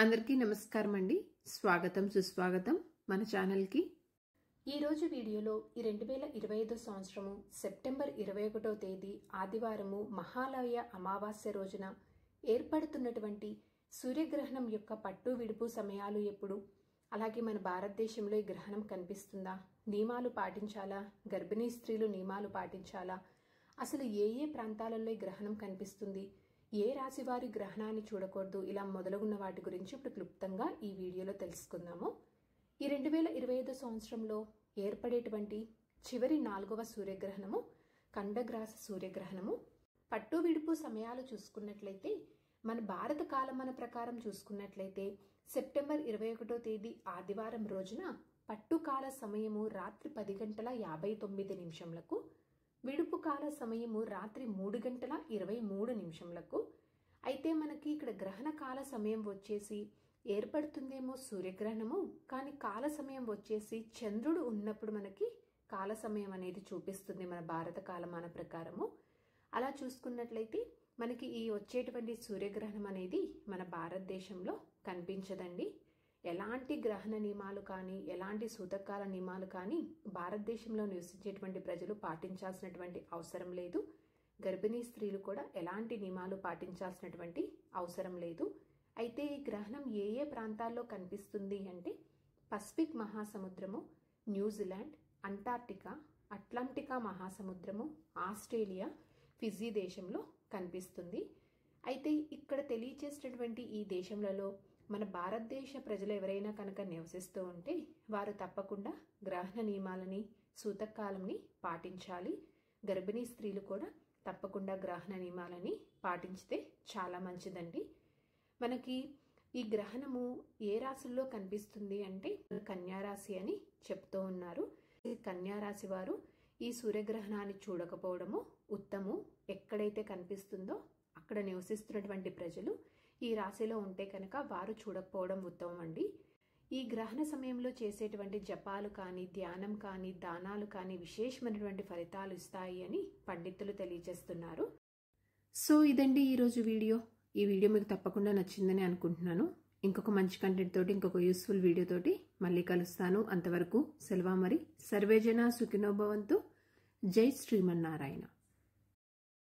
అందరికీ నమస్కారం అండి. స్వాగతం సుస్వాగతం మన ఛానల్ కి. ఈ రోజు వీడియోలో ఈ 2025 సంవత్సరము సెప్టెంబర్ 21వ తేదీ ఆదివారము మహాలయ అమావాస్య రోజున ఏర్పడుతున్నటువంటి సూర్యగ్రహణం యొక్క పట్టు విడుపు సమయాలు ఎప్పుడు, అలాగే మన భారతదేశంలో ఈ గ్రహణం కనిపిస్తుందా, నియమాలు పాటించాలా, గర్భిణీ స్త్రీలు నియమాలు పాటించాలా, అసలు ఏ ప్రాంతాలలో ఈ గ్రహణం కనిపిస్తుంది, ఏ రాశి వారి గ్రహణాన్ని చూడకూడదు, ఇలా మొదలగున్న వాటి గురించి ఇప్పుడు క్లుప్తంగా ఈ వీడియోలో తెలుసుకుందాము. ఈ 2025 సంవత్సరంలో ఏర్పడేటువంటి చివరి 4వ సూర్యగ్రహణము ఖండగ్రాస సూర్యగ్రహణము. పట్టు విడుపు సమయాలు చూసుకున్నట్లయితే మన భారత కాలమాన ప్రకారం చూసుకున్నట్లయితే సెప్టెంబర్ 21వ తేదీ ఆదివారం రోజున పట్టు కాల సమయము రాత్రి 10:59 విడుపు కాల సమయము రాత్రి 3:23 అయితే మనకి ఇక్కడ గ్రహణ కాల సమయం వచ్చేసి ఏర్పడుతుందేమో సూర్యగ్రహణము, కానీ కాల సమయం వచ్చేసి చంద్రుడు ఉన్నప్పుడు మనకి కాల సమయం అనేది చూపిస్తుంది మన భారత కాలమాన ప్రకారము. అలా చూసుకున్నట్లయితే మనకి ఈ వచ్చేటువంటి సూర్యగ్రహణం అనేది మన భారతదేశంలో కనిపించదండి. ఎలాంటి గ్రహణ నియమాలు కానీ ఎలాంటి సూతకాల నియమాలు కానీ భారతదేశంలో నివసించేటువంటి ప్రజలు పాటించాల్సినటువంటి అవసరం లేదు. గర్భిణీ స్త్రీలు కూడా ఎలాంటి నియమాలు పాటించాల్సినటువంటి అవసరం లేదు. అయితే ఈ గ్రహణం ఏ ప్రాంతాల్లో కనిపిస్తుంది అంటే పసిఫిక్ మహాసముద్రము, న్యూజిలాండ్, అంటార్క్టికా, అట్లాంటికా మహాసముద్రము, ఆస్ట్రేలియా, ఫిజీ దేశంలో కనిపిస్తుంది. అయితే ఇక్కడ తెలియచేసినటువంటి ఈ దేశంలో మన భారతదేశ ప్రజలు ఎవరైనా కనుక నివసిస్తూ ఉంటే వారు తప్పకుండా గ్రహణ నియమాలని సూతకాలంని పాటించాలి. గర్భిణీ స్త్రీలు కూడా తప్పకుండా గ్రహణ నియమాలని పాటించితే చాలా మంచిదండి. మనకి ఈ గ్రహణము ఏ రాశుల్లో కనిపిస్తుంది అంటే కన్యారాశి అని చెప్తూ ఉన్నారు. ఈ కన్యారాశి వారు ఈ సూర్యగ్రహణాన్ని చూడకపోవడము ఉత్తమం. ఎక్కడైతే కనిపిస్తుందో అక్కడ నివసిస్తున్నటువంటి ప్రజలు ఈ రాశిలో ఉంటే కనుక వారు చూడకపోవడం ఉత్తమం అండి. ఈ గ్రహణ సమయంలో చేసేటువంటి జపాలు కానీ ధ్యానం కానీ దానాలు కానీ విశేషమైనటువంటి ఫలితాలు ఇస్తాయి అని పండితులు తెలియజేస్తున్నారు. సో ఇదండి ఈరోజు వీడియో. ఈ వీడియో మీకు తప్పకుండా నచ్చిందని అనుకుంటున్నాను. ఇంకొక మంచి కంటెంట్ తోటి ఇంకొక యూస్ఫుల్ వీడియో తోటి మళ్ళీ కలుస్తాను. అంతవరకు సెలవు మరి. సర్వేజన సుఖినో భవంతు. జై శ్రీమన్నారాయణ.